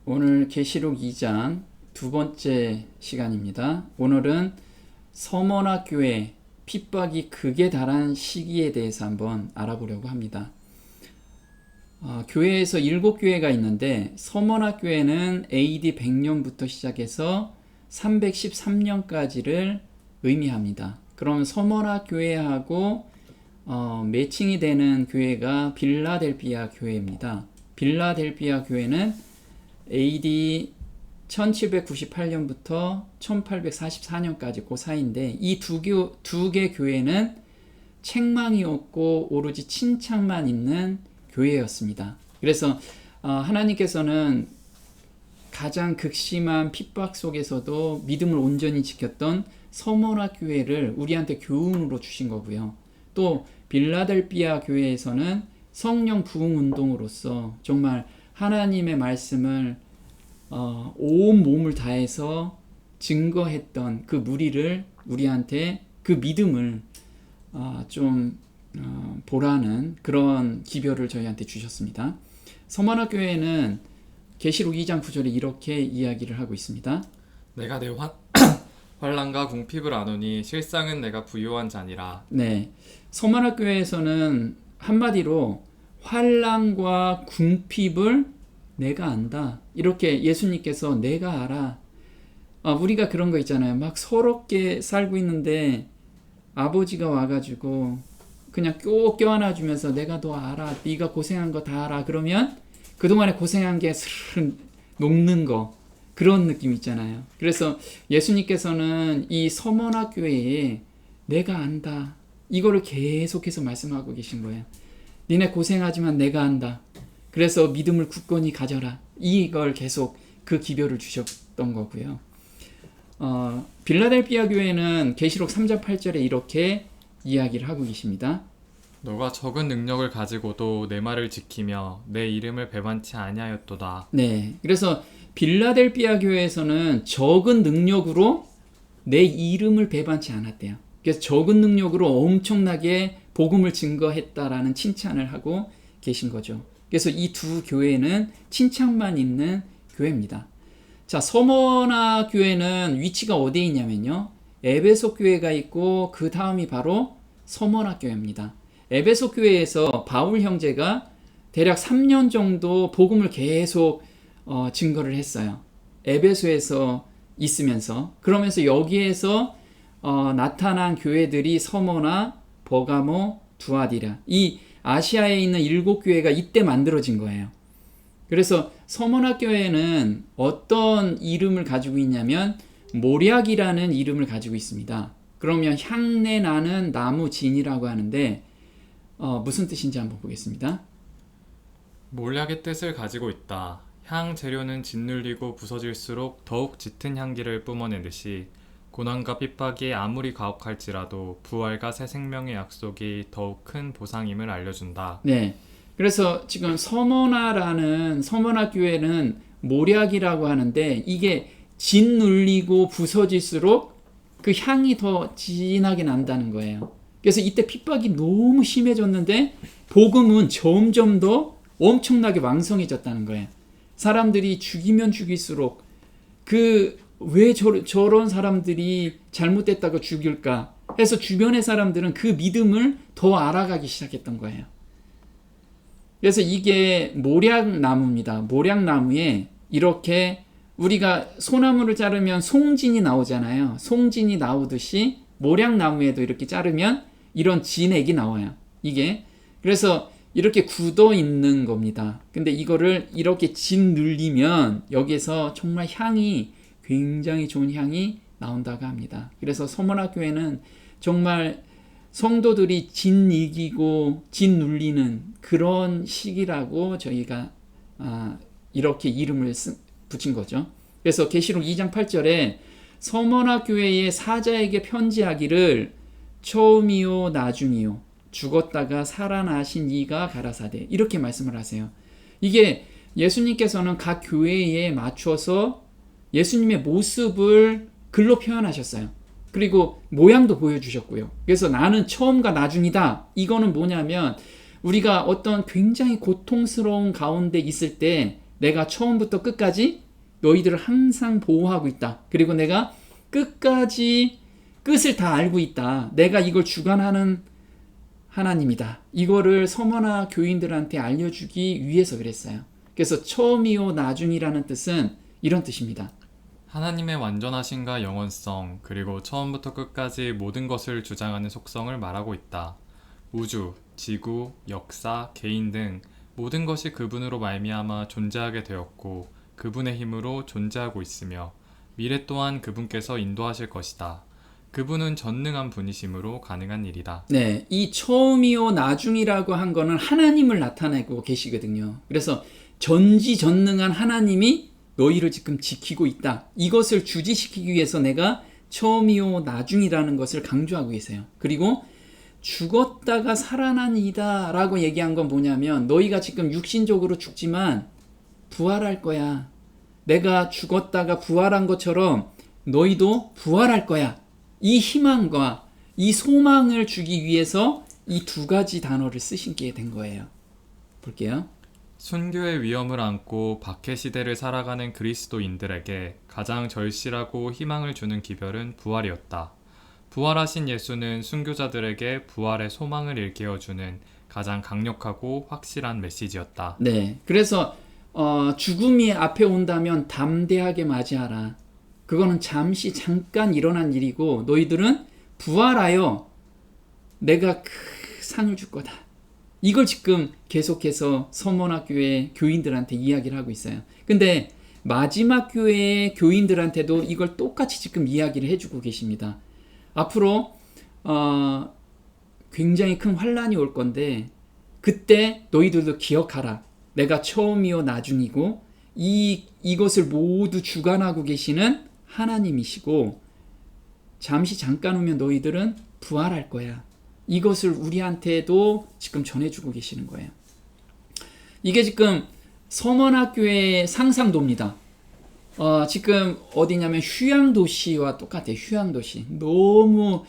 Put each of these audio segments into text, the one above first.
오늘 계시록 2장 두 번째 시간입니다. 오늘은 서머나 교회 핍박이 극에 달한 시기에 대해서 한번 알아보려고 합니다. 교회에서 7교회가 있는데 서머나 교회는 AD 100년부터 시작해서 313년까지를 의미합니다. 그럼 서머나 교회하고 매칭이 되는 교회가 빌라델피아 교회입니다. 빌라델피아 교회는 AD 1798년부터 1844년까지 그 사이인데 이 두 개 교회는 책망이 없고 오로지 칭찬만 있는 교회였습니다. 그래서 하나님께서는 가장 극심한 핍박 속에서도 믿음을 온전히 지켰던 서머나 교회를 우리한테 교훈으로 주신 거고요. 또 빌라델피아 교회에서는 성령 부흥 운동으로서 정말 하나님의 말씀을 온 몸을 다해서 증거했던 그 무리를 우리한테 그 믿음을 보라는 그런 기별을 저희한테 주셨습니다. 서머나 교회는 계시록 2장 9절에 이렇게 이야기를 하고 있습니다. 내가 내 환난과 궁핍을 아노니 실상은 내가 부요한 자니라. 네, 서머나 교회에서는 한마디로 환난과 궁핍을 내가 안다. 이렇게 예수님께서 내가 알아. 우리가 그런 거 있잖아요. 막 서럽게 살고 있는데 아버지가 와가지고 그냥 꼭 껴안아주면서 내가 너 알아. 네가 고생한 거 다 알아. 그러면 그동안에 고생한 게 스르르 녹는 거. 그런 느낌 있잖아요. 그래서 예수님께서는 이 서머나 교회에 내가 안다. 이거를 계속해서 말씀하고 계신 거예요. 니네 고생하지만 내가 안다. 그래서 믿음을 굳건히 가져라. 이걸 계속 그 기별을 주셨던 거고요. 빌라델피아 교회는 계시록 3장 8절에 이렇게 이야기를 하고 계십니다. 너가 적은 능력을 가지고도 내 말을 지키며 내 이름을 배반치 아니하였도다. 네, 그래서 빌라델피아 교회에서는 적은 능력으로 내 이름을 배반치 않았대요. 그래서 적은 능력으로 엄청나게 복음을 증거했다라는 칭찬을 하고 계신 거죠. 그래서 이 두 교회는 칭찬만 있는 교회입니다. 자, 서머나 교회는 위치가 어디에 있냐면요. 에베소 교회가 있고 그 다음이 바로 서머나 교회입니다. 에베소 교회에서 바울 형제가 대략 3년 정도 복음을 계속 증거를 했어요. 에베소에서 있으면서. 그러면서 여기에서 나타난 교회들이 서머나, 버가모, 두아디라. 이 아시아에 있는 7교회가 이때 만들어진 거예요. 그래서 서머나 교회는 어떤 이름을 가지고 있냐면 모략이라는 이름을 가지고 있습니다. 그러면 향내 나는 나무 진이라고 하는데 무슨 뜻인지 한번 보겠습니다. 몰약의 뜻을 가지고 있다. 향 재료는 짓눌리고 부서질수록 더욱 짙은 향기를 뿜어내듯이 고난과 핍박이 아무리 가혹할지라도 부활과 새 생명의 약속이 더욱 큰 보상임을 알려준다. 네, 그래서 지금 서머나 교회는 모략이라고 하는데 이게 짓눌리고 부서질수록 그 향이 더 진하게 난다는 거예요. 그래서 이때 핍박이 너무 심해졌는데 복음은 점점 더 엄청나게 왕성해졌다는 거예요. 사람들이 죽이면 죽일수록 왜 저런 사람들이 잘못됐다고 죽일까 해서 주변의 사람들은 그 믿음을 더 알아가기 시작했던 거예요. 그래서 이게 모략나무입니다. 모략나무에 이렇게 우리가 소나무를 자르면 송진이 나오잖아요. 송진이 나오듯이 모략나무에도 이렇게 자르면 이런 진액이 나와요. 이게 그래서 이렇게 굳어 있는 겁니다. 근데 이거를 이렇게 짓눌리면 여기서 정말 향이 굉장히 좋은 향이 나온다고 합니다. 그래서 서머나 교회는 정말 성도들이 짓이기고 짓눌리는 그런 시기라고 저희가 이렇게 이름을 붙인 거죠. 그래서 계시록 2장 8절에 서머나 교회의 사자에게 편지하기를 처음이요 나중이요 죽었다가 살아나신 이가 가라사대 이렇게 말씀을 하세요. 이게 예수님께서는 각 교회에 맞춰서 예수님의 모습을 글로 표현하셨어요. 그리고 모양도 보여주셨고요. 그래서 나는 처음과 나중이다. 이거는 뭐냐면 우리가 어떤 굉장히 고통스러운 가운데 있을 때 내가 처음부터 끝까지 너희들을 항상 보호하고 있다. 그리고 내가 끝까지 끝을 다 알고 있다. 내가 이걸 주관하는 하나님이다. 이거를 서머나 교인들한테 알려주기 위해서 그랬어요. 그래서 처음이요 나중이라는 뜻은 이런 뜻입니다. 하나님의 완전하심과 영원성, 그리고 처음부터 끝까지 모든 것을 주장하는 속성을 말하고 있다. 우주, 지구, 역사, 개인 등 모든 것이 그분으로 말미암아 존재하게 되었고 그분의 힘으로 존재하고 있으며 미래 또한 그분께서 인도하실 것이다. 그분은 전능한 분이심으로 가능한 일이다. 네, 이 처음이요 나중이라고 한 거는 하나님을 나타내고 계시거든요. 그래서 전지전능한 하나님이 너희를 지금 지키고 있다. 이것을 주지시키기 위해서 내가 처음이요 나중이라는 것을 강조하고 계세요. 그리고 죽었다가 살아난 이다 라고 얘기한 건 뭐냐면 너희가 지금 육신적으로 죽지만 부활할 거야. 내가 죽었다가 부활한 것처럼 너희도 부활할 거야. 이 희망과 이 소망을 주기 위해서 이 두 가지 단어를 쓰시게 된 거예요. 볼게요. 순교의 위험을 안고 박해 시대를 살아가는 그리스도인들에게 가장 절실하고 희망을 주는 기별은 부활이었다. 부활하신 예수는 순교자들에게 부활의 소망을 일깨워주는 가장 강력하고 확실한 메시지였다. 네, 그래서 죽음이 앞에 온다면 담대하게 맞이하라. 그거는 잠시 잠깐 일어난 일이고 너희들은 부활하여 내가 그 상을 줄 거다. 이걸 지금 계속해서 서문학교의 교인들한테 이야기를 하고 있어요. 근데 마지막 교회의 교인들한테도 이걸 똑같이 지금 이야기를 해주고 계십니다. 앞으로 굉장히 큰 환란이 올 건데 그때 너희들도 기억하라. 내가 처음이요 나중이고 이것을 모두 주관하고 계시는 하나님이시고 잠시 잠깐 후면 너희들은 부활할 거야. 이것을 우리한테도 지금 전해주고 계시는 거예요. 이게 지금 서머나교회의 상상도입니다. 지금 어디냐면 휴양도시와 똑같아요. 휴양도시. 너무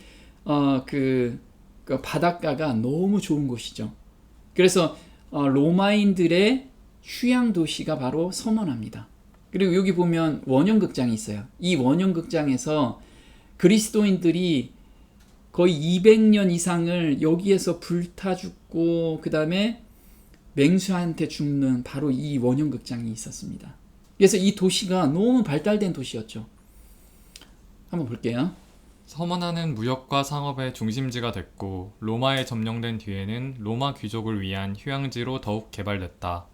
그 바닷가가 너무 좋은 곳이죠. 그래서 로마인들의 휴양도시가 바로 서머나입니다. 그리고 여기 보면 원형극장이 있어요. 이 원형극장에서 그리스도인들이 거의 200년 이상을 여기에서 불타 죽고 그 다음에 맹수한테 죽는 바로 이 원형극장이 있었습니다. 그래서 이 도시가 너무 발달된 도시였죠. 한번 볼게요. 서머나는 무역과 상업의 중심지가 됐고 로마에 점령된 뒤에는 로마 귀족을 위한 휴양지로 더욱 개발됐다.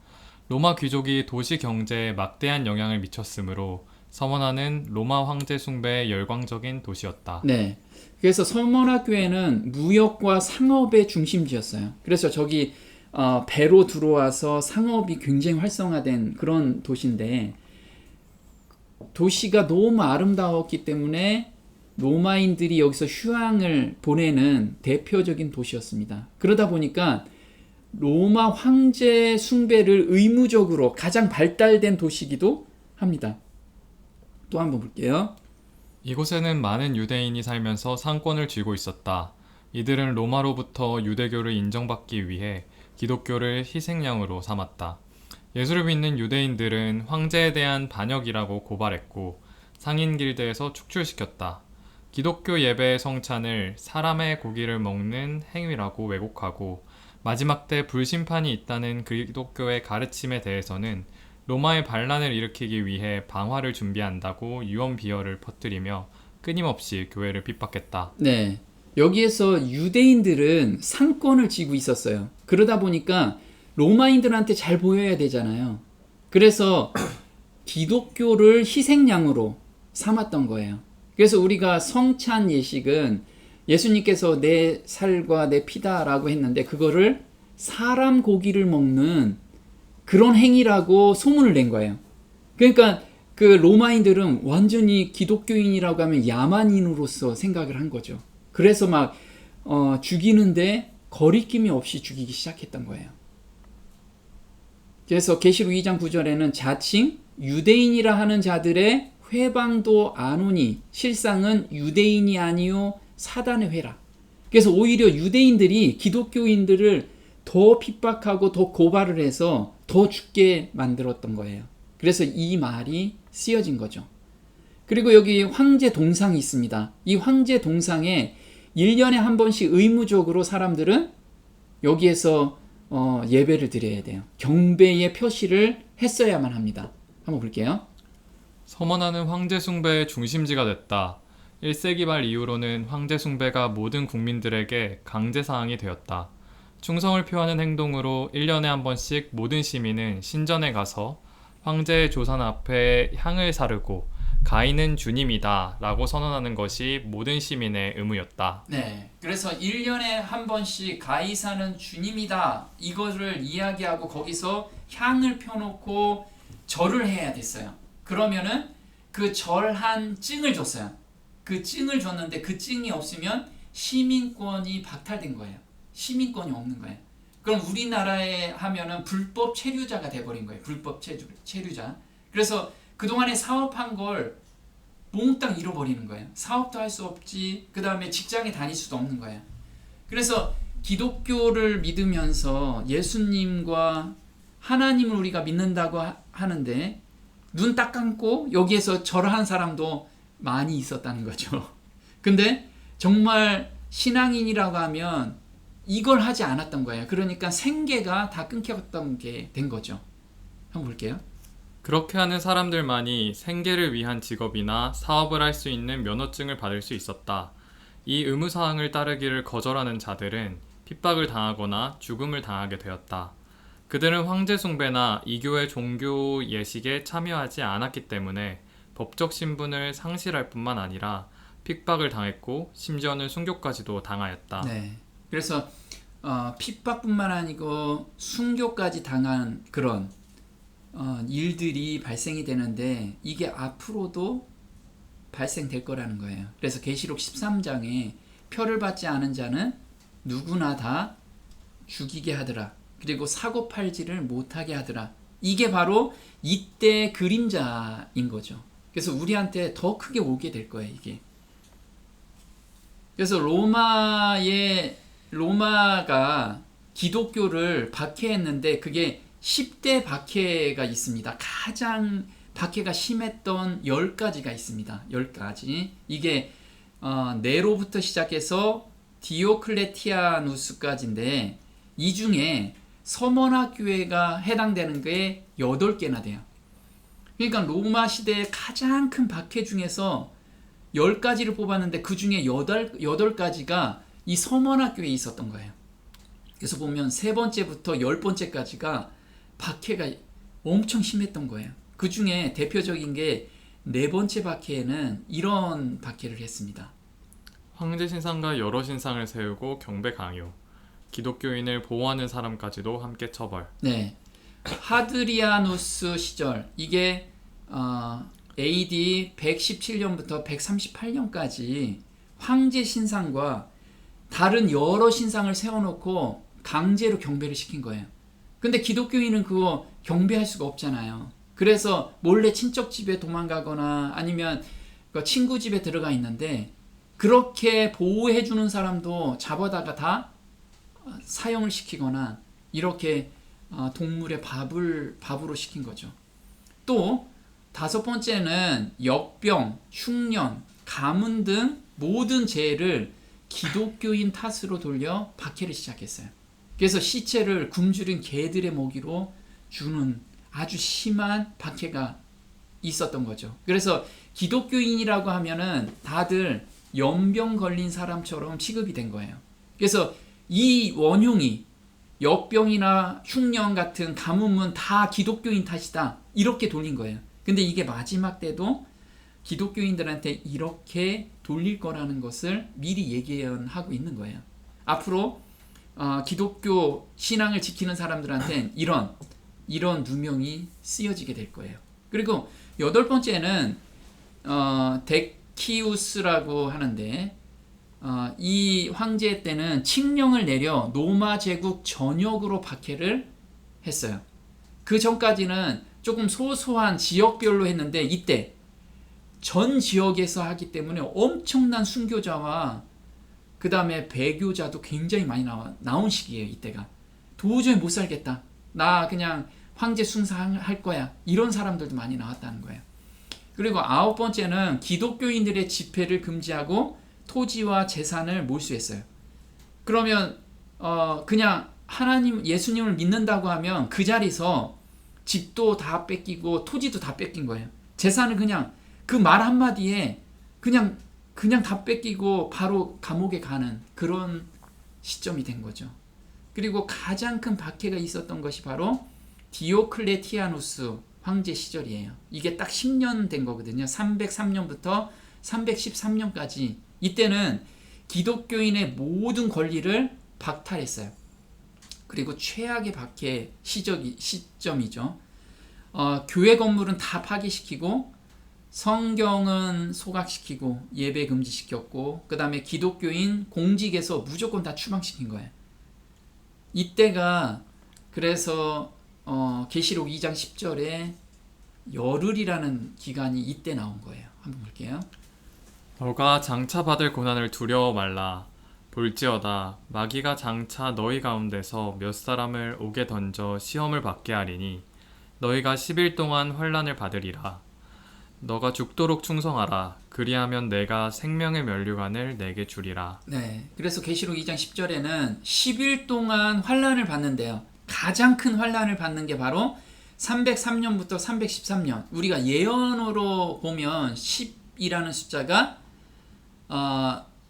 로마 귀족이 도시 경제에 막대한 영향을 미쳤으므로 서머나는 로마 황제 숭배의 열광적인 도시였다. 네, 그래서 서머나 교회는 무역과 상업의 중심지였어요. 그래서 저기 배로 들어와서 상업이 굉장히 활성화된 그런 도시인데 도시가 너무 아름다웠기 때문에 로마인들이 여기서 휴양을 보내는 대표적인 도시였습니다. 그러다 보니까 로마 황제 숭배를 의무적으로 가장 발달된 도시이기도 합니다. 또 한번 볼게요. 이곳에는 많은 유대인이 살면서 상권을 쥐고 있었다. 이들은 로마로부터 유대교를 인정받기 위해 기독교를 희생양으로 삼았다. 예수를 믿는 유대인들은 황제에 대한 반역이라고 고발했고 상인 길드에서 축출시켰다. 기독교 예배의 성찬을 사람의 고기를 먹는 행위라고 왜곡하고 마지막 때 불심판이 있다는 기독교의 가르침에 대해서는 로마의 반란을 일으키기 위해 방화를 준비한다고 유언비어를 퍼뜨리며 끊임없이 교회를 핍박했다. 네, 여기에서 유대인들은 상권을 쥐고 있었어요. 그러다 보니까 로마인들한테 잘 보여야 되잖아요. 그래서 기독교를 희생양으로 삼았던 거예요. 그래서 우리가 성찬 예식은 예수님께서 내 살과 내 피다라고 했는데 그거를 사람 고기를 먹는 그런 행위라고 소문을 낸 거예요. 그러니까 그 로마인들은 완전히 기독교인이라고 하면 야만인으로서 생각을 한 거죠. 그래서 막 죽이는데 거리낌이 없이 죽이기 시작했던 거예요. 그래서 계시록 2장 9절에는 자칭 유대인이라 하는 자들의 회방도 안 오니 실상은 유대인이 아니요 사단의 회라. 그래서 오히려 유대인들이 기독교인들을 더 핍박하고 더 고발을 해서 더 죽게 만들었던 거예요. 그래서 이 말이 쓰여진 거죠. 그리고 여기 황제 동상이 있습니다. 이 황제 동상에 1년에 한 번씩 의무적으로 사람들은 여기에서 예배를 드려야 돼요. 경배의 표시를 했어야만 합니다. 한번 볼게요. 서머나는 황제 숭배의 중심지가 됐다. 1세기 말 이후로는 황제 숭배가 모든 국민들에게 강제사항이 되었다. 충성을 표하는 행동으로 1년에 한 번씩 모든 시민은 신전에 가서 황제의 조상 앞에 향을 사르고 가인은 주님이다 라고 선언하는 것이 모든 시민의 의무였다. 네, 그래서 1년에 한 번씩 가이사는 주님이다 이거를 이야기하고 거기서 향을 펴놓고 절을 해야 됐어요. 그러면은 그 절한 증을 줬어요. 그 증을 줬는데 그 증이 없으면 시민권이 박탈된 거예요. 시민권이 없는 거예요. 그럼 우리나라에 하면은 불법 체류자가 돼버린 거예요. 불법 체류자. 그래서 그동안에 사업한 걸 몽땅 잃어버리는 거예요. 사업도 할 수 없지. 그 다음에 직장에 다닐 수도 없는 거예요. 그래서 기독교를 믿으면서 예수님과 하나님을 우리가 믿는다고 하는데 눈 딱 감고 여기에서 절한 사람도 많이 있었다는 거죠. 근데 정말 신앙인이라고 하면 이걸 하지 않았던 거예요. 그러니까 생계가 다 끊겼던 게 된 거죠. 한번 볼게요. 그렇게 하는 사람들만이 생계를 위한 직업이나 사업을 할 수 있는 면허증을 받을 수 있었다. 이 의무사항을 따르기를 거절하는 자들은 핍박을 당하거나 죽음을 당하게 되었다. 그들은 황제 숭배나 이교의 종교 예식에 참여하지 않았기 때문에 법적 신분을 상실할 뿐만 아니라 픽박을 당했고 심지어는 순교까지도 당하였다. 네. 그래서 핍박뿐만 아니고 순교까지 당한 그런 일들이 발생이 되는데 이게 앞으로도 발생될 거라는 거예요. 그래서 계시록 13장에 표를 받지 않은 자는 누구나 다 죽이게 하더라. 그리고 사고팔지를 못하게 하더라. 이게 바로 이때 그림자인 거죠. 그래서 우리한테 더 크게 오게 될 거예요, 이게. 그래서 로마가 기독교를 박해했는데 그게 10대 박해가 있습니다. 가장 박해가 심했던 10가지가 있습니다. 10가지. 이게 네로부터 시작해서 디오클레티아누스까지인데 이 중에 서머나 교회가 해당되는 게 8개나 돼요. 그러니까 로마 시대의 가장 큰 박해 중에서 10가지를 뽑았는데 그 중에 8가지가 이 서머나 교회에 있었던 거예요. 그래서 보면 3번째부터 10번째까지가 박해가 엄청 심했던 거예요. 그 중에 대표적인 게 4번째 박해에는 이런 박해를 했습니다. 황제 신상과 여러 신상을 세우고 경배 강요. 기독교인을 보호하는 사람까지도 함께 처벌. 네, 하드리아누스 시절 이게 AD 117년부터 138년까지 황제 신상과 다른 여러 신상을 세워놓고 강제로 경배를 시킨 거예요. 근데 기독교인은 그거 경배할 수가 없잖아요. 그래서 몰래 친척 집에 도망가거나 아니면 친구 집에 들어가 있는데 그렇게 보호해주는 사람도 잡아다가 다 사형을 시키거나 이렇게 동물의 밥으로 시킨 거죠. 또 5번째는 역병, 흉년, 가문 등 모든 죄를 기독교인 탓으로 돌려 박해를 시작했어요. 그래서 시체를 굶주린 개들의 먹이로 주는 아주 심한 박해가 있었던 거죠. 그래서 기독교인이라고 하면은 다들 연병 걸린 사람처럼 취급이 된 거예요. 그래서 이 원흉이 역병이나 흉년 같은 가뭄은 다 기독교인 탓이다 이렇게 돌린 거예요. 근데 이게 마지막 때도 기독교인들한테 이렇게 돌릴 거라는 것을 미리 예견하고 있는 거예요. 앞으로 기독교 신앙을 지키는 사람들한테는 이런 누명이 쓰여지게 될 거예요. 그리고 8번째는 데키우스라고 하는데 이 황제 때는 칙령을 내려 로마 제국 전역으로 박해를 했어요. 그 전까지는 조금 소소한 지역별로 했는데 이때 전 지역에서 하기 때문에 엄청난 순교자와 그 다음에 배교자도 굉장히 많이 나온 시기예요. 이때가 도저히 못 살겠다. 나 그냥 황제 숭상할 거야. 이런 사람들도 많이 나왔다는 거예요. 그리고 9번째는 기독교인들의 집회를 금지하고 토지와 재산을 몰수했어요. 그러면 그냥 하나님 예수님을 믿는다고 하면 그 자리에서 집도 다 뺏기고 토지도 다 뺏긴 거예요. 재산을 그냥 그 말 한마디에 그냥 다 뺏기고 바로 감옥에 가는 그런 시점이 된 거죠. 그리고 가장 큰 박해가 있었던 것이 바로 디오클레티아누스 황제 시절이에요. 이게 딱 10년 된 거거든요. 303년부터 313년까지. 이때는 기독교인의 모든 권리를 박탈했어요. 그리고 최악의 박해 시점이죠. 교회 건물은 다 파괴시키고 성경은 소각시키고 예배 금지시켰고 그 다음에 기독교인 공직에서 무조건 다 추방시킨 거예요. 이때가 그래서 계시록 2장 10절에 열흘이라는 기간이 이때 나온 거예요. 한번 볼게요. 너가 장차 받을 고난을 두려워 말라. 볼지어다 마귀가 장차 너희 가운데서 몇 사람을 옥에 던져 시험을 받게 하리니 너희가 10일 동안 환난을 받으리라. 너가 죽도록 충성하라. 그리하면 내가 생명의 면류관을 내게 주리라. 네, 그래서 계시록 2장 10절에는 10일 동안 환난을 받는데요. 가장 큰 환난을 받는 게 바로 303년부터 313년. 우리가 예언으로 보면 10이라는 숫자가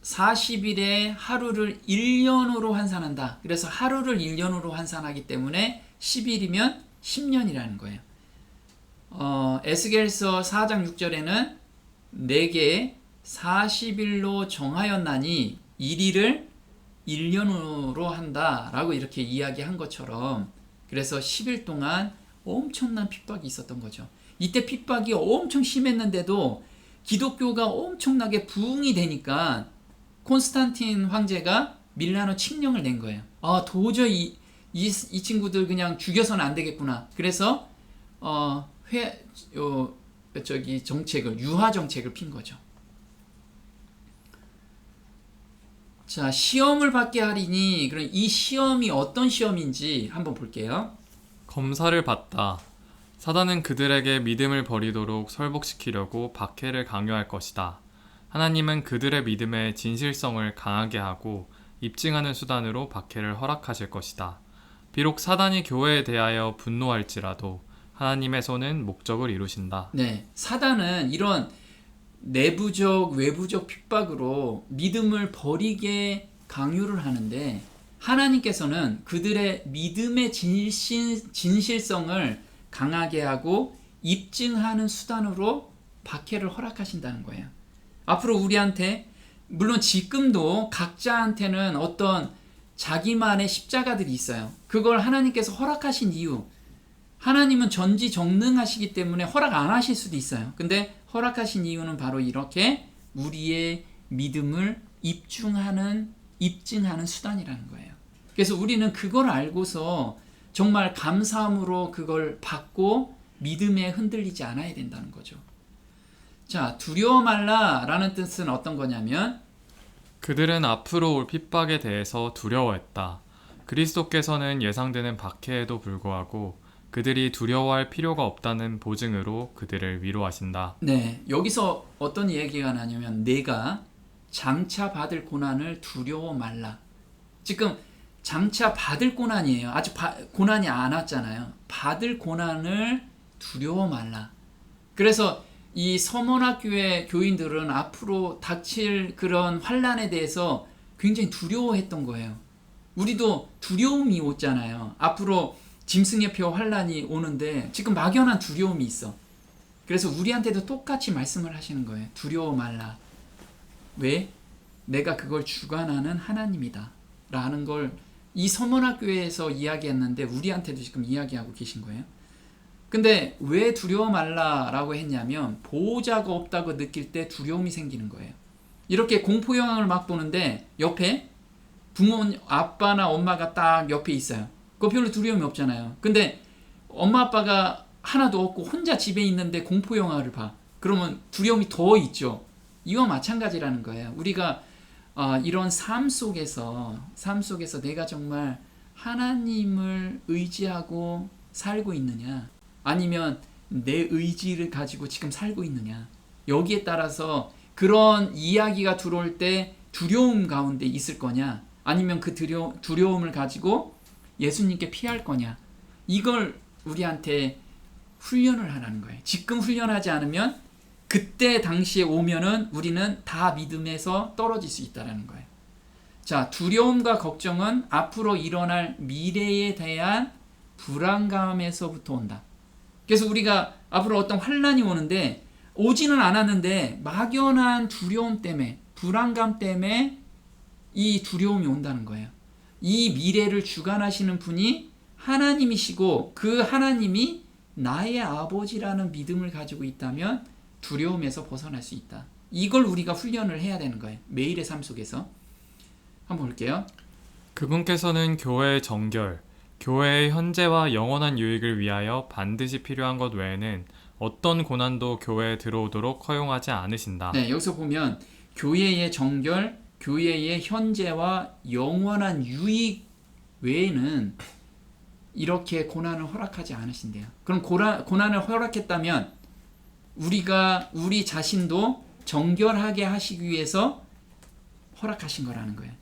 40일에 하루를 1년으로 환산한다. 그래서 하루를 1년으로 환산하기 때문에 10일이면 10년이라는 거예요. 에스겔서 4장 6절에는 내게 40일로 정하였나니 이리를 1년으로 한다라고 이렇게 이야기한 것처럼 그래서 10일 동안 엄청난 핍박이 있었던 거죠. 이때 핍박이 엄청 심했는데도 기독교가 엄청나게 부흥이 되니까 콘스탄틴 황제가 밀라노 칙령을 낸 거예요. 도저히 이 친구들 그냥 죽여서는 안 되겠구나. 그래서 정책을 유화 정책을 핀 거죠. 자, 시험을 받게 하리니 그럼 이 시험이 어떤 시험인지 한번 볼게요. 검사를 받다. 사단은 그들에게 믿음을 버리도록 설복시키려고 박해를 강요할 것이다. 하나님은 그들의 믿음의 진실성을 강하게 하고 입증하는 수단으로 박해를 허락하실 것이다. 비록 사단이 교회에 대하여 분노할지라도 하나님의 손은 목적을 이루신다. 네, 사단은 이런 내부적 외부적 핍박으로 믿음을 버리게 강요를 하는데 하나님께서는 그들의 믿음의 진실성을 강하게 하고 입증하는 수단으로 박해를 허락하신다는 거예요. 앞으로 우리한테 물론 지금도 각자한테는 어떤 자기만의 십자가들이 있어요. 그걸 하나님께서 허락하신 이유, 하나님은 전지전능하시기 때문에 허락 안 하실 수도 있어요. 근데 허락하신 이유는 바로 이렇게 우리의 믿음을 입증하는 수단이라는 거예요. 그래서 우리는 그걸 알고서 정말 감사함으로 그걸 받고 믿음에 흔들리지 않아야 된다는 거죠. 자, 두려워 말라라는 뜻은 어떤 거냐면 그들은 앞으로 올 핍박에 대해서 두려워했다. 그리스도께서는 예상되는 박해에도 불구하고 그들이 두려워할 필요가 없다는 보증으로 그들을 위로하신다. 네, 여기서 어떤 얘기가 나냐면 내가 장차 받을 고난을 두려워 말라. 지금 장차 받을 고난이에요. 아직 고난이 안 왔잖아요. 받을 고난을 두려워 말라. 그래서 이 서문학교의 교인들은 앞으로 닥칠 그런 환난에 대해서 굉장히 두려워했던 거예요. 우리도 두려움이 오잖아요. 앞으로 짐승의 표 환난이 오는데 지금 막연한 두려움이 있어. 그래서 우리한테도 똑같이 말씀을 하시는 거예요. 두려워 말라. 왜? 내가 그걸 주관하는 하나님이다 라는 걸 이 서문학교에서 이야기했는데 우리한테도 지금 이야기하고 계신 거예요. 근데 왜 두려워 말라라고 했냐면 보호자가 없다고 느낄 때 두려움이 생기는 거예요. 이렇게 공포 영화를 막 보는데 옆에 부모님, 아빠나 엄마가 딱 옆에 있어요. 그거 별로 두려움이 없잖아요. 근데 엄마 아빠가 하나도 없고 혼자 집에 있는데 공포 영화를 봐. 그러면 두려움이 더 있죠. 이와 마찬가지라는 거예요. 우리가 이런 삶 속에서 내가 정말 하나님을 의지하고 살고 있느냐, 아니면 내 의지를 가지고 지금 살고 있느냐, 여기에 따라서 그런 이야기가 들어올 때 두려움 가운데 있을 거냐, 아니면 그 두려움을 가지고 예수님께 피할 거냐, 이걸 우리한테 훈련을 하라는 거예요. 지금 훈련하지 않으면 그때 당시에 오면은 우리는 다 믿음에서 떨어질 수 있다는 거예요. 자, 두려움과 걱정은 앞으로 일어날 미래에 대한 불안감에서부터 온다. 그래서 우리가 앞으로 어떤 환난이 오는데 오지는 않았는데 막연한 두려움 때문에, 불안감 때문에 이 두려움이 온다는 거예요. 이 미래를 주관하시는 분이 하나님이시고 그 하나님이 나의 아버지라는 믿음을 가지고 있다면 두려움에서 벗어날 수 있다. 이걸 우리가 훈련을 해야 되는 거예요. 매일의 삶 속에서. 한번 볼게요. 그분께서는 교회의 정결, 교회의 현재와 영원한 유익을 위하여 반드시 필요한 것 외에는 어떤 고난도 교회에 들어오도록 허용하지 않으신다. 네, 여기서 보면 교회의 정결, 교회의 현재와 영원한 유익 외에는 이렇게 고난을 허락하지 않으신대요. 그럼 고난을 허락했다면 우리 자신도 정결하게 하시기 위해서 허락하신 거라는 거예요.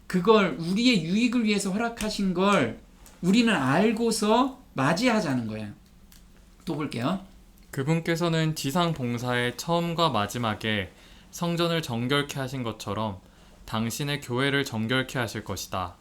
그걸 우리의 유익을 위해서 허락하신 걸 우리는 알고서 맞이하자는 거예요. 또 볼게요. 그분께서는 지상 봉사의 처음과 마지막에 성전을 정결케 하신 것처럼 당신의 교회를 정결케 하실 것이다.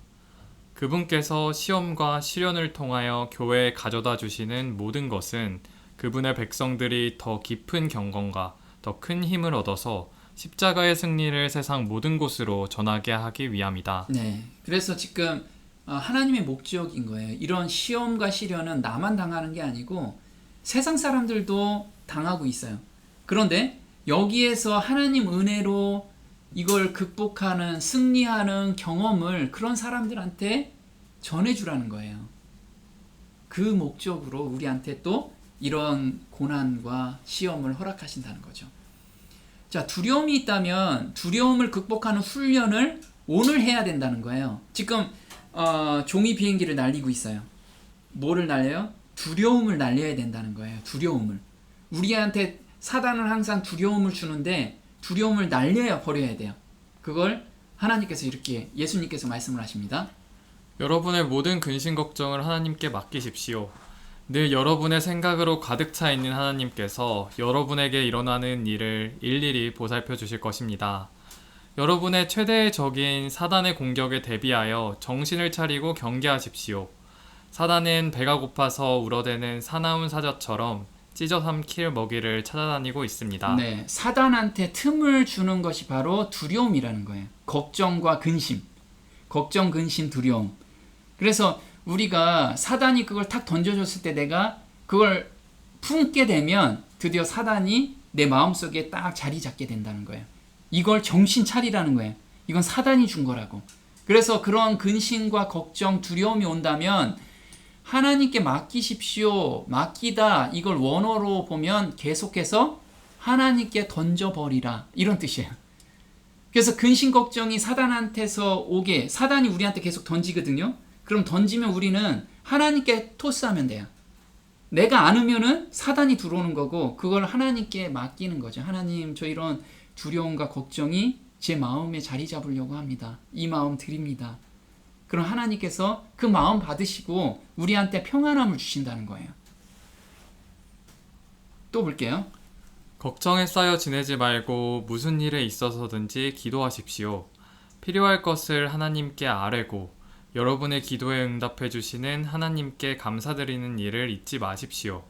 그분께서 시험과 시련을 통하여 교회에 가져다 주시는 모든 것은 그분의 백성들이 더 깊은 경건과 더 큰 힘을 얻어서 십자가의 승리를 세상 모든 곳으로 전하게 하기 위함이다. 네, 그래서 지금 하나님의 목적인 거예요. 이런 시험과 시련은 나만 당하는 게 아니고 세상 사람들도 당하고 있어요. 그런데 여기에서 하나님 은혜로 이걸 극복하는, 승리하는 경험을 그런 사람들한테 전해주라는 거예요. 그 목적으로 우리한테 또 이런 고난과 시험을 허락하신다는 거죠. 자, 두려움이 있다면 두려움을 극복하는 훈련을 오늘 해야 된다는 거예요. 지금 종이 비행기를 날리고 있어요. 뭐를 날려요? 두려움을 날려야 된다는 거예요. 두려움을. 우리한테 사단은 항상 두려움을 주는데 두려움을 버려야 돼요. 그걸 하나님께서 이렇게, 예수님께서 말씀을 하십니다. 여러분의 모든 근심 걱정을 하나님께 맡기십시오. 늘 여러분의 생각으로 가득 차 있는 하나님께서 여러분에게 일어나는 일을 일일이 보살펴 주실 것입니다. 여러분의 최대의 적인 사단의 공격에 대비하여 정신을 차리고 경계하십시오. 사단은 배가 고파서 울어대는 사나운 사자처럼 찢어 삼킬 먹이를 찾아다니고 있습니다. 네, 사단한테 틈을 주는 것이 바로 두려움이라는 거예요. 걱정과 근심. 걱정, 근심, 두려움. 그래서 우리가 사단이 그걸 탁 던져줬을 때 내가 그걸 품게 되면 드디어 사단이 내 마음속에 딱 자리 잡게 된다는 거예요. 이걸 정신 차리라는 거예요. 이건 사단이 준 거라고. 그래서 그런 근심과 걱정, 두려움이 온다면 하나님께 맡기십시오. 맡기다, 이걸 원어로 보면 계속해서 하나님께 던져버리라, 이런 뜻이에요. 그래서 근심 걱정이 사단한테서 오게, 사단이 우리한테 계속 던지거든요. 그럼 던지면 우리는 하나님께 토스하면 돼요. 내가 안으면은 사단이 들어오는 거고, 그걸 하나님께 맡기는 거죠. 하나님, 저 이런 두려움과 걱정이 제 마음에 자리 잡으려고 합니다. 이 마음 드립니다. 그럼 하나님께서 그 마음 받으시고 우리한테 평안함을 주신다는 거예요. 또 볼게요. 걱정에 쌓여 지내지 말고 무슨 일에 있어서든지 기도하십시오. 필요할 것을 하나님께 아뢰고 여러분의 기도에 응답해 주시는 하나님께 감사드리는 일을 잊지 마십시오.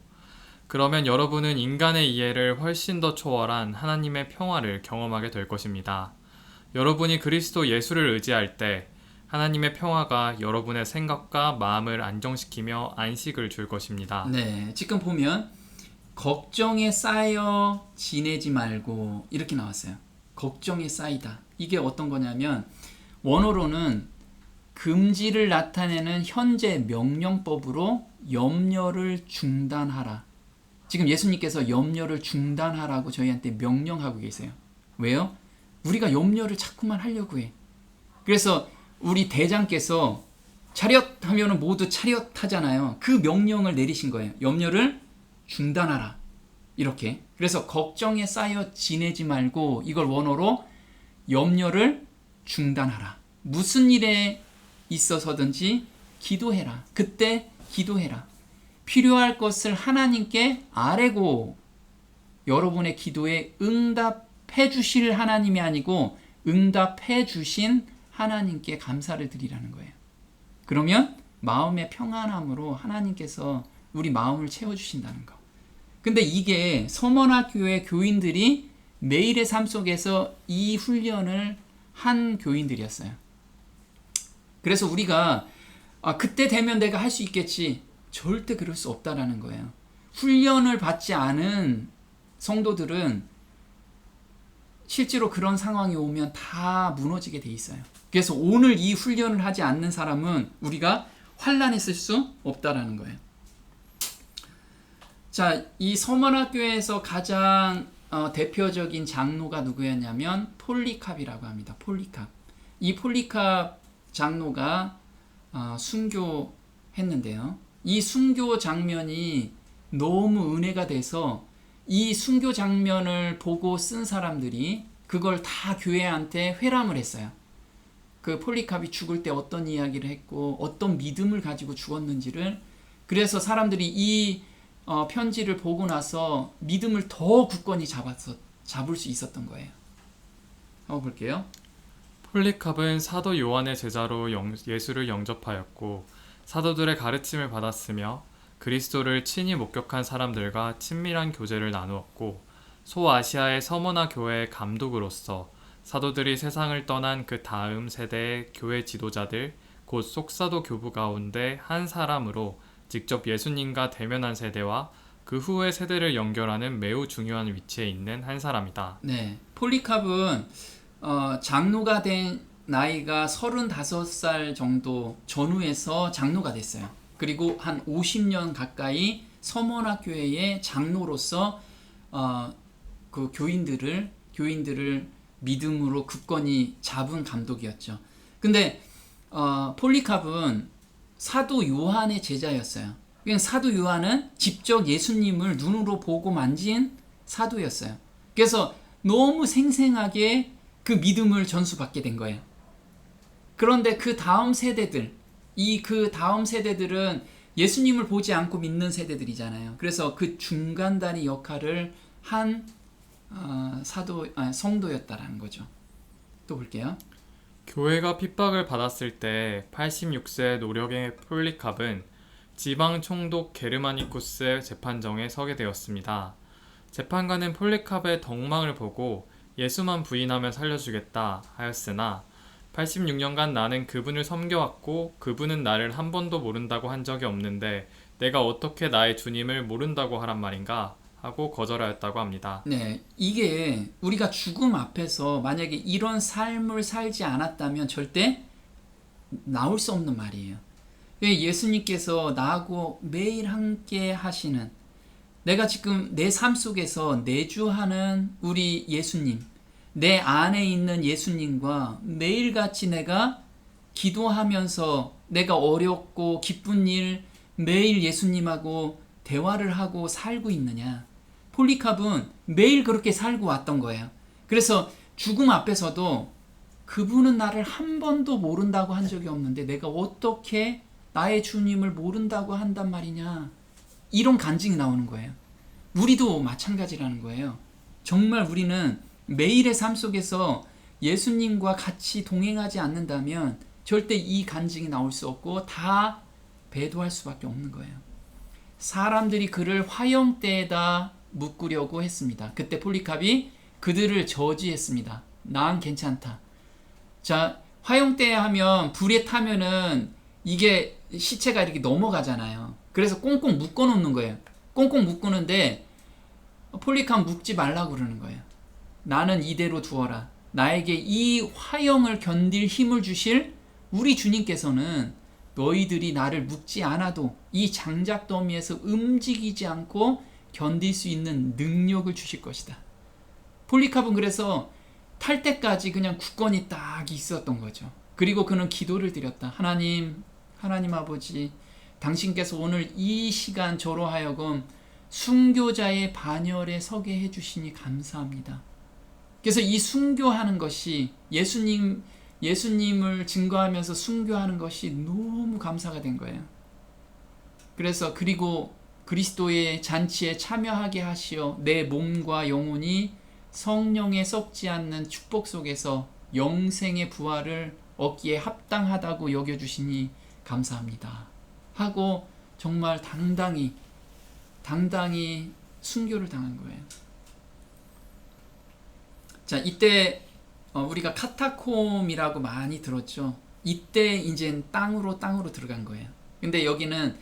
그러면 여러분은 인간의 이해를 훨씬 더 초월한 하나님의 평화를 경험하게 될 것입니다. 여러분이 그리스도 예수를 의지할 때 하나님의 평화가 여러분의 생각과 마음을 안정시키며 안식을 줄 것입니다. 네, 지금 보면 걱정에 쌓여 지내지 말고 이렇게 나왔어요. 걱정에 쌓이다. 이게 어떤 거냐면 원어로는 금지를 나타내는 현재 명령법으로 염려를 중단하라. 지금 예수님께서 염려를 중단하라고 저희한테 명령하고 계세요. 왜요? 우리가 염려를 자꾸만 하려고 해. 그래서 우리 대장께서 차렷 하면은 모두 차렷 하잖아요. 그 명령을 내리신 거예요. 염려를 중단하라. 이렇게. 그래서 걱정에 쌓여 지내지 말고 이걸 원어로 염려를 중단하라. 무슨 일에 있어서든지 기도해라. 그때 기도해라. 필요할 것을 하나님께 아뢰고 여러분의 기도에 응답해 주실 하나님이 아니고 응답해 주신 하나님께 감사를 드리라는 거예요. 그러면 마음의 평안함으로 하나님께서 우리 마음을 채워주신다는 거. 근데 이게 서머나 교회 교인들이 매일의 삶 속에서 이 훈련을 한 교인들이었어요. 그래서 우리가 그때 되면 내가 할 수 있겠지. 절대 그럴 수 없다라는 거예요. 훈련을 받지 않은 성도들은 실제로 그런 상황이 오면 다 무너지게 돼 있어요. 그래서 오늘 이 훈련을 하지 않는 사람은 우리가 환난했을 수 없다라는 거예요. 자, 이 서머나 교회에서 가장 대표적인 장로가 누구였냐면 폴리캅이라고 합니다. 폴리캅. 이 폴리캅 장로가 순교했는데요. 이 순교 장면이 너무 은혜가 돼서 이 순교 장면을 보고 쓴 사람들이 그걸 다 교회한테 회람을 했어요. 그 폴리캅이 죽을 때 어떤 이야기를 했고 어떤 믿음을 가지고 죽었는지를. 그래서 사람들이 이 편지를 보고 나서 믿음을 더 굳건히 잡을 수 있었던 거예요. 한번 볼게요. 폴리캅은 사도 요한의 제자로 예수를 영접하였고 사도들의 가르침을 받았으며 그리스도를 친히 목격한 사람들과 친밀한 교제를 나누었고 소아시아의 서머나 교회의 감독으로서 사도들이 세상을 떠난 그 다음 세대의 교회 지도자들 곧 속사도 교부 가운데 한 사람으로 직접 예수님과 대면한 세대와 그 후의 세대를 연결하는 매우 중요한 위치에 있는 한 사람이다. 네, 폴리캅은 장로가 된 나이가 35살 정도 전후에서 장로가 됐어요. 그리고 한 50년 가까이 서머나 교회의 장로로서 그 교인들을 믿음으로 굳건히 잡은 감독이었죠. 근데 폴리캅은 사도 요한의 제자였어요. 그냥 사도 요한은 직접 예수님을 눈으로 보고 만진 사도였어요. 그래서 너무 생생하게 그 믿음을 전수받게 된 거예요. 그런데 그 다음 세대들은 예수님을 보지 않고 믿는 세대들이잖아요. 그래서 그 중간다리 역할을 한 성도였다라는 거죠. 또 볼게요. 교회가 핍박을 받았을 때 86세 노력의 폴리캅은 지방 총독 게르마니쿠스의 재판정에 서게 되었습니다. 재판관은 폴리캅의 덕망을 보고 예수만 부인하면 살려주겠다 하였으나 86년간 나는 그분을 섬겨왔고 그분은 나를 한 번도 모른다고 한 적이 없는데 내가 어떻게 나의 주님을 모른다고 하란 말인가 하고 거절하였다고 합니다. 네, 이게 우리가 죽음 앞에서 만약에 이런 삶을 살지 않았다면 절대 나올 수 없는 말이에요. 예수님께서 나하고 매일 함께 하시는, 내가 지금 내 삶 속에서 내주하는 우리 예수님, 내 안에 있는 예수님과 매일같이 내가 기도하면서 내가 어렵고 기쁜 일 매일 예수님하고 대화를 하고 살고 있느냐. 폴리캅은 매일 그렇게 살고 왔던 거예요. 그래서 죽음 앞에서도 그분은 나를 한 번도 모른다고 한 적이 없는데 내가 어떻게 나의 주님을 모른다고 한단 말이냐. 이런 간증이 나오는 거예요. 우리도 마찬가지라는 거예요. 정말 우리는 매일의 삶 속에서 예수님과 같이 동행하지 않는다면 절대 이 간증이 나올 수 없고 다 배도할 수밖에 없는 거예요. 사람들이 그를 화형대에다 묶으려고 했습니다. 그때 폴리캅이 그들을 저지했습니다. 난 괜찮다. 자, 화형대 하면 불에 타면은 이게 시체가 이렇게 넘어가잖아요. 그래서 꽁꽁 묶어 놓는 거예요. 꽁꽁 묶는데 폴리캅 묶지 말라고 그러는 거예요. 나는 이대로 두어라. 나에게 이 화형을 견딜 힘을 주실 우리 주님께서는 너희들이 나를 묶지 않아도 이 장작더미에서 움직이지 않고 견딜 수 있는 능력을 주실 것이다. 폴리캅은 그래서 탈 때까지 그냥 굳건히 딱 있었던 거죠. 그리고 그는 기도를 드렸다. 하나님 아버지, 당신께서 오늘 이 시간 저로 하여금 순교자의 반열에 서게 해주시니 감사합니다. 그래서 이 순교하는 것이 예수님을 증거하면서 순교하는 것이 너무 감사가 된 거예요. 그래서 그리고 그리스도의 잔치에 참여하게 하시어 내 몸과 영혼이 성령에 썩지 않는 축복 속에서 영생의 부활을 얻기에 합당하다고 여겨주시니 감사합니다 하고 정말 당당히 순교를 당한 거예요. 자, 이때 우리가 카타콤이라고 많이 들었죠. 이때 이제 땅으로 들어간 거예요. 근데 여기는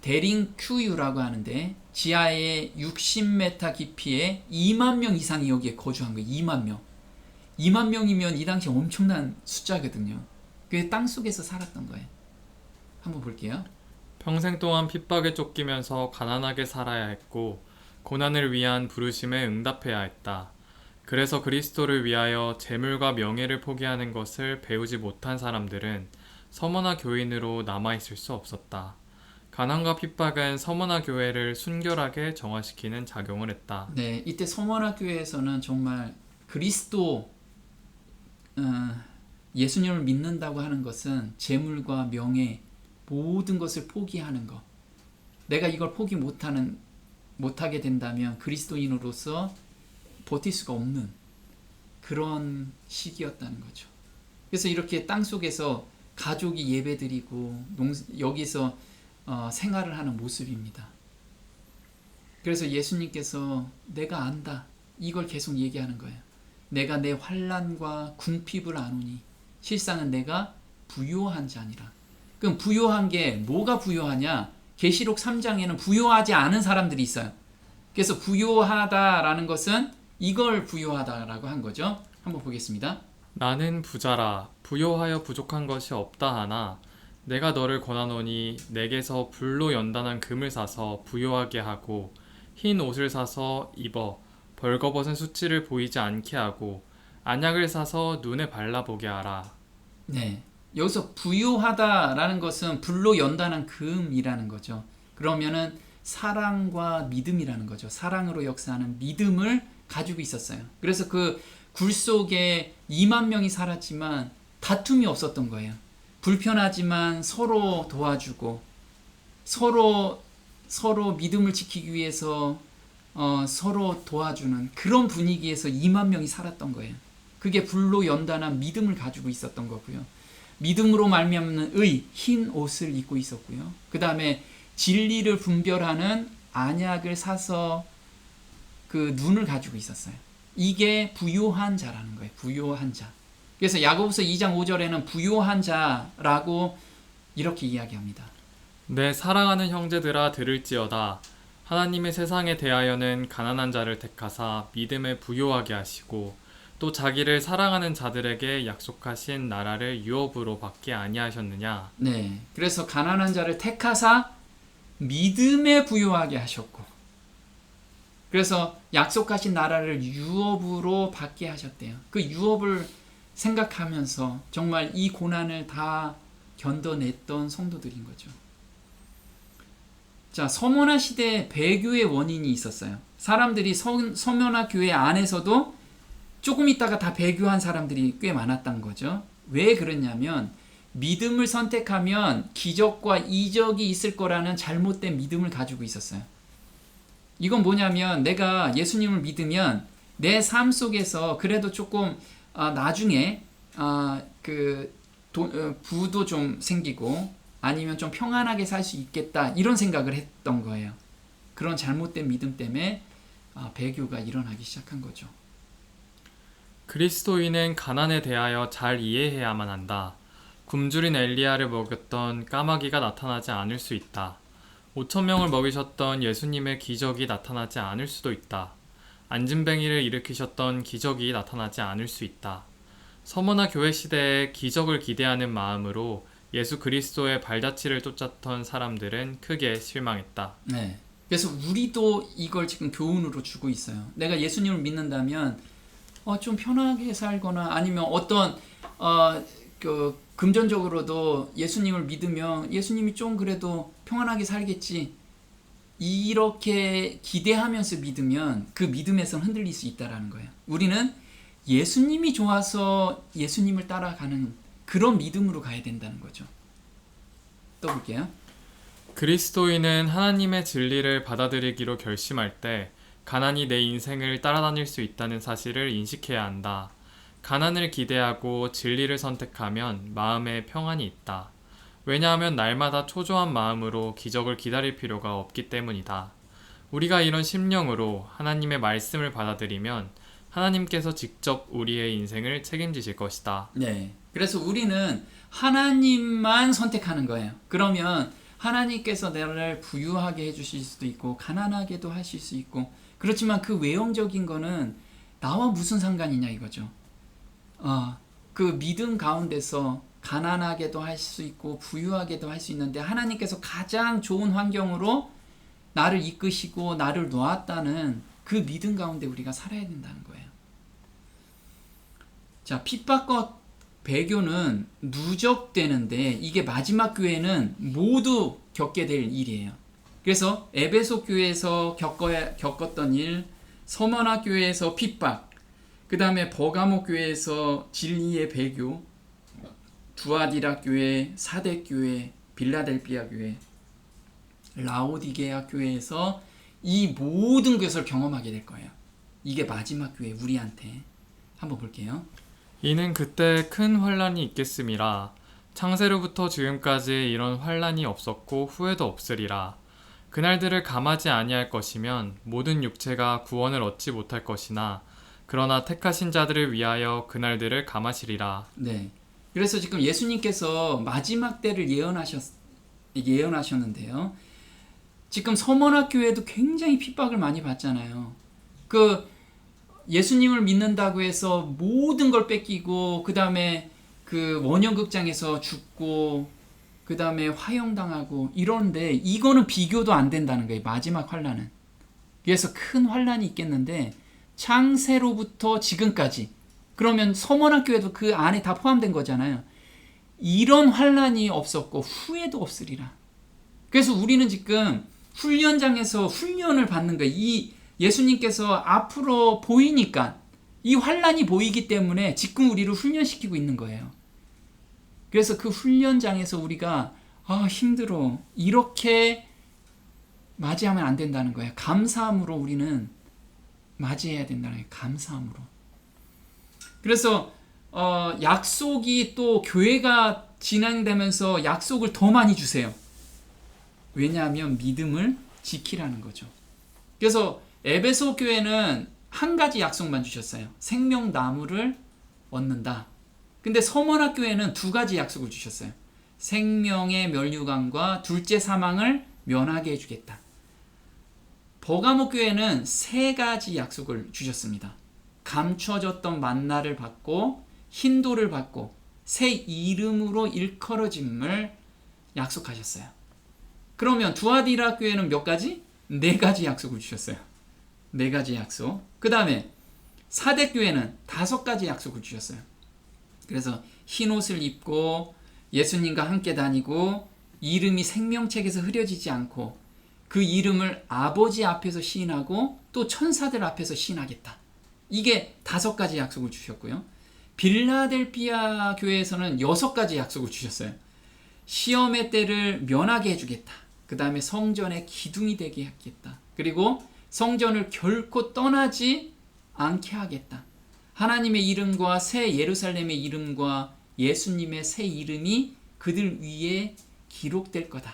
데링큐유라고 하는데 지하에 60m 깊이에 2만 명 이상이 여기에 거주한 거예요. 2만 명. 2만 명이면 이 당시 엄청난 숫자거든요. 그게 땅 속에서 살았던 거예요. 한번 볼게요. 평생 동안 핍박에 쫓기면서 가난하게 살아야 했고 고난을 위한 부르심에 응답해야 했다. 그래서 그리스도를 위하여 재물과 명예를 포기하는 것을 배우지 못한 사람들은 서머나 교인으로 남아있을 수 없었다. 가난과 핍박은 서머나 교회를 순결하게 정화시키는 작용을 했다. 네, 이때 서머나 교회에서는 정말 그리스도 예수님을 믿는다고 하는 것은 재물과 명예 모든 것을 포기하는 것. 내가 이걸 포기 못하게 된다면 그리스도인으로서 버틸 수가 없는 그런 시기였다는 거죠. 그래서 이렇게 땅 속에서 가족이 예배드리고 여기서 생활을 하는 모습입니다. 그래서 예수님께서 내가 안다 이걸 계속 얘기하는 거예요. 내가 내 환난과 궁핍을 아노니 실상은 내가 부요한 자니라. 그럼 부요한 게 뭐가 부요하냐? 계시록 3장에는 부요하지 않은 사람들이 있어요. 그래서 부요하다라는 것은 이걸 부요하다라고 한 거죠. 한번 보겠습니다. 나는 부자라 부요하여 부족한 것이 없다 하나 내가 너를 권하노니 내게서 불로 연단한 금을 사서 부요하게 하고 흰 옷을 사서 입어 벌거벗은 수치를 보이지 않게 하고 안약을 사서 눈에 발라보게 하라. 네, 여기서 부요하다라는 것은 불로 연단한 금이라는 거죠. 그러면은 사랑과 믿음이라는 거죠. 사랑으로 역사하는 믿음을 가지고 있었어요. 그래서 그 굴 속에 2만 명이 살았지만 다툼이 없었던 거예요. 불편하지만 서로 도와주고 서로 믿음을 지키기 위해서 서로 도와주는 그런 분위기에서 2만 명이 살았던 거예요. 그게 불로 연단한 믿음을 가지고 있었던 거고요. 믿음으로 말미암는 흰 옷을 입고 있었고요. 그 다음에 진리를 분별하는 안약을 사서 그 눈을 가지고 있었어요. 이게 부요한 자라는 거예요. 부요한 자. 그래서 야고보서 2장 5절에는 부요한 자라고 이렇게 이야기합니다. 내 사랑하는 형제들아 들을지어다. 하나님의 세상에 대하여는 가난한 자를 택하사 믿음에 부요하게 하시고 또 자기를 사랑하는 자들에게 약속하신 나라를 유업으로 받게 아니하셨느냐. 네, 그래서 가난한 자를 택하사 믿음에 부요하게 하셨고 그래서 약속하신 나라를 유업으로 받게 하셨대요. 그 유업을 생각하면서 정말 이 고난을 다 견뎌냈던 성도들인 거죠. 자, 서머나 시대에 배교의 원인이 있었어요. 사람들이 서머나 교회 안에서도 조금 있다가 다 배교한 사람들이 꽤 많았던 거죠. 왜 그러냐면 믿음을 선택하면 기적과 이적이 있을 거라는 잘못된 믿음을 가지고 있었어요. 이건 뭐냐면 내가 예수님을 믿으면 내 삶 속에서 그래도 조금 나중에 부도 좀 생기고 아니면 좀 평안하게 살 수 있겠다 이런 생각을 했던 거예요. 그런 잘못된 믿음 때문에 배교가 일어나기 시작한 거죠. 그리스도인은 가난에 대하여 잘 이해해야만 한다. 굶주린 엘리야를 먹였던 까마귀가 나타나지 않을 수 있다. 5,000명을 먹이셨던 예수님의 기적이 나타나지 않을 수도 있다. 안진뱅이를 일으키셨던 기적이 나타나지 않을 수 있다. 서머나 교회 시대에 기적을 기대하는 마음으로 예수 그리스도의 발자취를 쫓았던 사람들은 크게 실망했다. 네. 그래서 우리도 이걸 지금 교훈으로 주고 있어요. 내가 예수님을 믿는다면 좀 편하게 살거나 아니면 어떤 금전적으로도 예수님을 믿으면 예수님이 좀 그래도 평안하게 살겠지, 이렇게 기대하면서 믿으면 그 믿음에서 흔들릴 수 있다라는 거예요. 우리는 예수님이 좋아서 예수님을 따라가는 그런 믿음으로 가야 된다는 거죠. 또 볼게요. 그리스도인은 하나님의 진리를 받아들이기로 결심할 때 가난이 내 인생을 따라다닐 수 있다는 사실을 인식해야 한다. 가난을 기대하고 진리를 선택하면 마음에 평안이 있다. 왜냐하면 날마다 초조한 마음으로 기적을 기다릴 필요가 없기 때문이다. 우리가 이런 심령으로 하나님의 말씀을 받아들이면 하나님께서 직접 우리의 인생을 책임지실 것이다. 네. 그래서 우리는 하나님만 선택하는 거예요. 그러면 하나님께서 나를 부유하게 해주실 수도 있고 가난하게도 하실 수 있고, 그렇지만 그 외형적인 거는 나와 무슨 상관이냐 이거죠. 그 믿음 가운데서 가난하게도 할 수 있고 부유하게도 할 수 있는데, 하나님께서 가장 좋은 환경으로 나를 이끄시고 나를 놓았다는 그 믿음 가운데 우리가 살아야 된다는 거예요. 자, 핍박과 배교는 누적되는데 이게 마지막 교회는 모두 겪게 될 일이에요. 그래서 에베소 교회에서 겪었던 일, 서머나 교회에서 핍박, 그 다음에 버가모 교회에서 진리의 배교, 두아디라 교회, 사대 교회, 빌라델비아 교회, 라오디게아 교회에서 이 모든 것을 경험하게 될 거예요. 이게 마지막 교회 우리한테. 한번 볼게요. 이는 그때 큰 환란이 있겠음이라. 창세로부터 지금까지 이런 환란이 없었고 후에도 없으리라. 그날들을 감하지 아니할 것이면 모든 육체가 구원을 얻지 못할 것이나 그러나 택하신 자들을 위하여 그날들을 감하시리라. 네. 그래서 지금 예수님께서 마지막 때를 예언하셨는데요. 지금 서머나 교회도 굉장히 핍박을 많이 받잖아요. 예수님을 믿는다고 해서 모든 걸 뺏기고, 그 다음에 그 원형극장에서 죽고, 그 다음에 화형당하고 이러는데, 이거는 비교도 안 된다는 거예요. 마지막 환란은. 그래서 큰 환란이 있겠는데 창세로부터 지금까지, 그러면 서머나 교회도 그 안에 다 포함된 거잖아요. 이런 환란이 없었고 후에도 없으리라. 그래서 우리는 지금 훈련장에서 훈련을 받는 거예요. 이 예수님께서 앞으로 보이니까, 이 환란이 보이기 때문에 지금 우리를 훈련시키고 있는 거예요. 그래서 그 훈련장에서 우리가 힘들어, 이렇게 맞이하면 안 된다는 거예요. 감사함으로 우리는 맞이해야 된다는 거예요. 감사함으로. 그래서 약속이 또 교회가 진행되면서 약속을 더 많이 주세요. 왜냐하면 믿음을 지키라는 거죠. 그래서 에베소 교회는 한 가지 약속만 주셨어요. 생명나무를 얻는다. 근데 서머나 교회는 두 가지 약속을 주셨어요. 생명의 면류관과 둘째 사망을 면하게 해주겠다. 버가모 교회는 세 가지 약속을 주셨습니다. 감춰졌던 만나를 받고 힌도를 받고 새 이름으로 일컬어짐을 약속하셨어요. 그러면 두아디라 교회는 몇 가지? 네 가지 약속을 주셨어요. 네 가지 약속. 그 다음에 사대 교회는 5가지 약속을 주셨어요. 그래서 흰 옷을 입고 예수님과 함께 다니고 이름이 생명책에서 흐려지지 않고 그 이름을 아버지 앞에서 시인하고 또 천사들 앞에서 시인하겠다. 이게 5가지 약속을 주셨고요. 빌라델비아 교회에서는 6가지 약속을 주셨어요. 시험의 때를 면하게 해주겠다. 그 다음에 성전의 기둥이 되게 하겠다. 그리고 성전을 결코 떠나지 않게 하겠다. 하나님의 이름과 새 예루살렘의 이름과 예수님의 새 이름이 그들 위에 기록될 거다.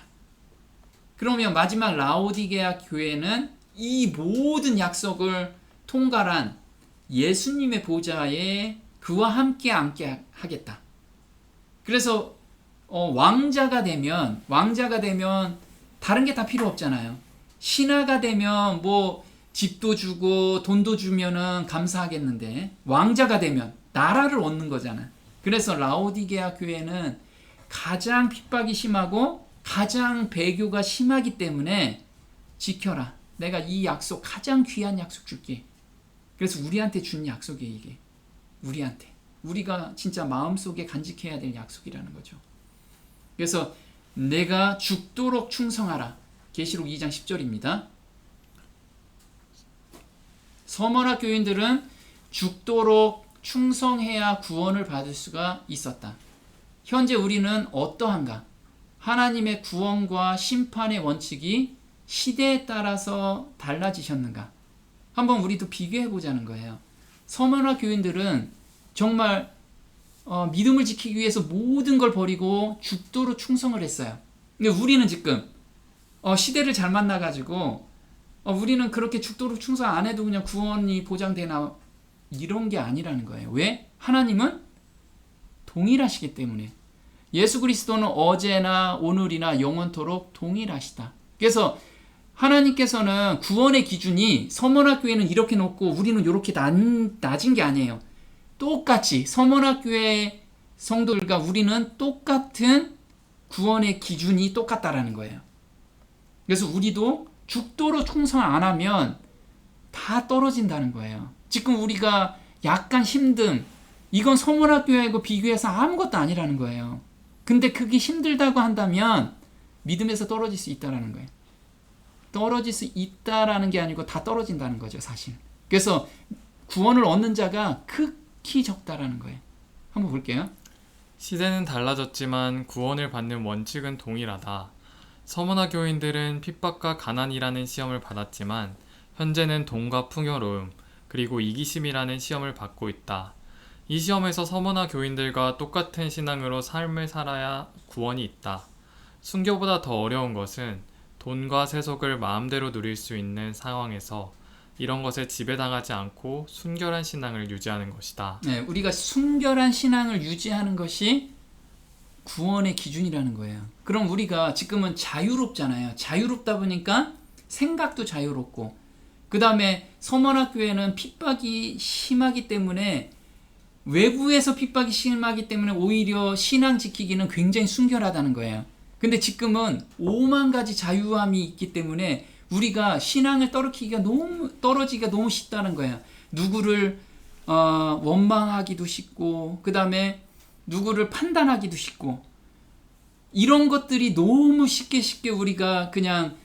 그러면 마지막 라오디게아 교회는 이 모든 약속을 통괄한 예수님의 보좌에 그와 함께 앉게 하겠다. 그래서 왕자가 되면 다른 게 다 필요 없잖아요. 신하가 되면 뭐 집도 주고 돈도 주면은 감사하겠는데, 왕자가 되면 나라를 얻는 거잖아. 그래서 라오디게아 교회는 가장 핍박이 심하고 가장 배교가 심하기 때문에 지켜라. 내가 이 약속, 가장 귀한 약속 줄게. 그래서 우리한테 준 약속이에요, 이게. 우리한테. 우리가 진짜 마음속에 간직해야 될 약속이라는 거죠. 그래서 내가 죽도록 충성하라. 계시록 2장 10절입니다. 서머나 교인들은 죽도록 충성해야 구원을 받을 수가 있었다. 현재 우리는 어떠한가? 하나님의 구원과 심판의 원칙이 시대에 따라서 달라지셨는가? 한번 우리도 비교해 보자는 거예요. 서머나 교인들은 정말 믿음을 지키기 위해서 모든 걸 버리고 죽도록 충성을 했어요. 근데 우리는 지금 시대를 잘 만나가지고 우리는 그렇게 죽도록 충성 안 해도 그냥 구원이 보장되나 이런 게 아니라는 거예요. 왜? 하나님은 동일하시기 때문에. 예수 그리스도는 어제나 오늘이나 영원토록 동일하시다. 그래서 하나님께서는 구원의 기준이 서머나교회는 이렇게 높고 우리는 이렇게 낮은 게 아니에요. 똑같이 서머나교회 성도들과 우리는 똑같은 구원의 기준이 똑같다라는 거예요. 그래서 우리도 죽도록 충성 안 하면 다 떨어진다는 거예요. 지금 우리가 약간 힘듦, 이건 서머나교회하고 비교해서 아무것도 아니라는 거예요. 근데 그게 힘들다고 한다면 믿음에서 떨어질 수 있다라는 거예요. 떨어질 수 있다라는 게 아니고 다 떨어진다는 거죠, 사실. 그래서 구원을 얻는 자가 극히 적다라는 거예요. 한번 볼게요. 시대는 달라졌지만 구원을 받는 원칙은 동일하다. 서머나 교인들은 핍박과 가난이라는 시험을 받았지만 현재는 돈과 풍요로움 그리고 이기심이라는 시험을 받고 있다. 이 시험에서 서머나 교인들과 똑같은 신앙으로 삶을 살아야 구원이 있다. 순교보다 더 어려운 것은 돈과 세속을 마음대로 누릴 수 있는 상황에서 이런 것에 지배당하지 않고 순결한 신앙을 유지하는 것이다. 네, 우리가 순결한 신앙을 유지하는 것이 구원의 기준이라는 거예요. 그럼 우리가 지금은 자유롭잖아요. 자유롭다 보니까 생각도 자유롭고, 그 다음에 서머나 교회는 핍박이 심하기 때문에, 외부에서 핍박이 심하기 때문에 오히려 신앙 지키기는 굉장히 순결하다는 거예요. 근데 지금은 5만 가지 자유함이 있기 때문에 우리가 신앙을 떨어지기가 너무 쉽다는 거예요. 누구를 원망하기도 쉽고, 그 다음에 누구를 판단하기도 쉽고, 이런 것들이 너무 쉽게 우리가 그냥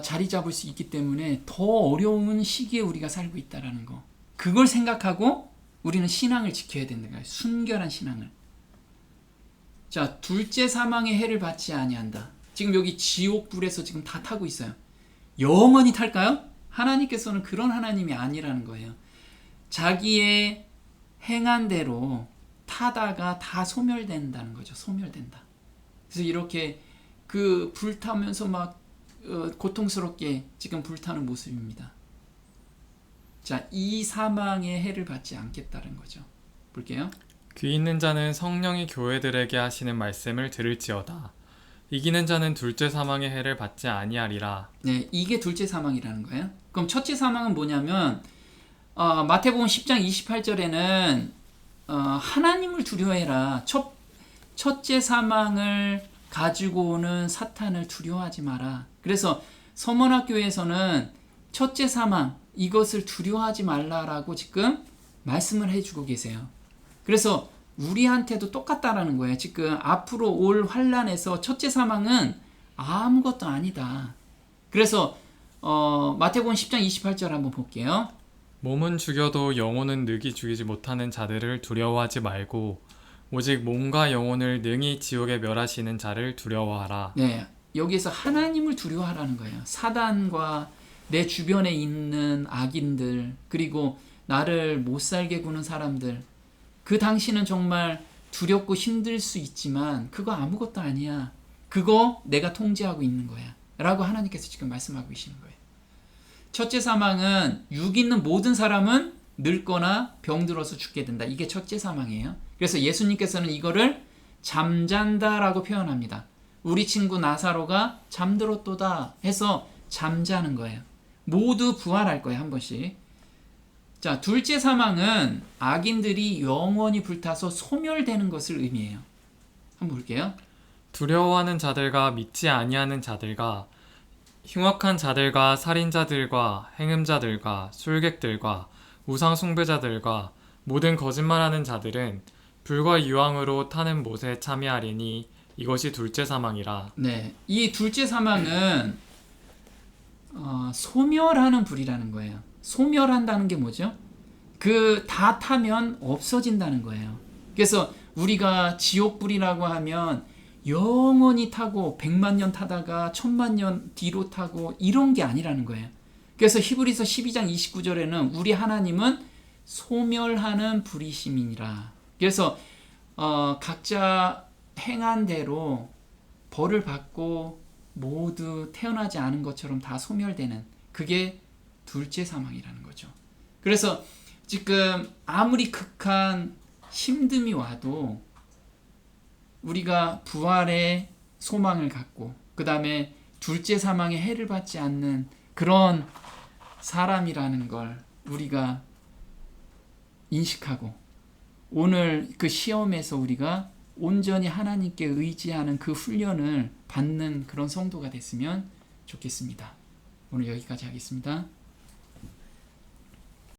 자리 잡을 수 있기 때문에 더 어려운 시기에 우리가 살고 있다는 거. 그걸 생각하고 우리는 신앙을 지켜야 된다는 거예요. 순결한 신앙을. 자, 둘째 사망의 해를 받지 아니한다. 지금 여기 지옥불에서 지금 다 타고 있어요. 영원히 탈까요? 하나님께서는 그런 하나님이 아니라는 거예요. 자기의 행한 대로 타다가 다 소멸된다는 거죠. 소멸된다. 그래서 이렇게 그 불타면서 막 고통스럽게 지금 불타는 모습입니다. 자, 이 사망의 해를 받지 않겠다는 거죠. 볼게요. 귀 있는 자는 성령이 교회들에게 하시는 말씀을 들을지어다. 이기는 자는 둘째 사망의 해를 받지 아니하리라. 네, 이게 둘째 사망이라는 거예요. 그럼 첫째 사망은 뭐냐면 마태복음 10장 28절에는 하나님을 두려워해라. 첫째 사망을 가지고 오는 사탄을 두려워하지 마라. 그래서 서머나 교회에서는 첫째 사망, 이것을 두려워하지 말라라고 지금 말씀을 해주고 계세요. 그래서 우리한테도 똑같다라는 거예요. 지금 앞으로 올 환난에서 첫째 사망은 아무것도 아니다. 그래서 마태복음 10장 28절 한번 볼게요. 몸은 죽여도 영혼은 능히 죽이지 못하는 자들을 두려워하지 말고 오직 몸과 영혼을 능히 지옥에 멸하시는 자를 두려워하라. 네, 여기서 하나님을 두려워하라는 거예요. 사단과 내 주변에 있는 악인들, 그리고 나를 못살게 구는 사람들, 그 당시는 정말 두렵고 힘들 수 있지만 그거 아무것도 아니야. 그거 내가 통제하고 있는 거야 라고 하나님께서 지금 말씀하고 계시는 거예요. 첫째 사망은 육 있는 모든 사람은 늙거나 병들어서 죽게 된다. 이게 첫째 사망이에요. 그래서 예수님께서는 이거를 잠잔다라고 표현합니다. 우리 친구 나사로가 잠들었도다 해서 잠자는 거예요. 모두 부활할 거예요, 한 번씩. 자, 둘째 사망은 악인들이 영원히 불타서 소멸되는 것을 의미해요. 한번 볼게요. 두려워하는 자들과 믿지 아니하는 자들과 흉악한 자들과 살인자들과 행음자들과 술객들과 우상 숭배자들과 모든 거짓말하는 자들은 불과 유황으로 타는 못에 참여하리니 이것이 둘째 사망이라. 네, 이 둘째 사망은 소멸하는 불이라는 거예요. 소멸한다는 게 뭐죠? 그 다 타면 없어진다는 거예요. 그래서 우리가 지옥불이라고 하면 영원히 타고 100만 년 타다가 1000만 년 뒤로 타고 이런 게 아니라는 거예요. 그래서 히브리서 12장 29절에는 우리 하나님은 소멸하는 불이심이니라. 그래서 각자 행한 대로 벌을 받고 모두 태어나지 않은 것처럼 다 소멸되는, 그게 둘째 사망이라는 거죠. 그래서 지금 아무리 극한 힘듦이 와도 우리가 부활의 소망을 갖고 그 다음에 둘째 사망의 해를 받지 않는 그런 사람이라는 걸 우리가 인식하고, 오늘 그 시험에서 우리가 온전히 하나님께 의지하는 그 훈련을 받는 그런 성도가 됐으면 좋겠습니다. 오늘 여기까지 하겠습니다.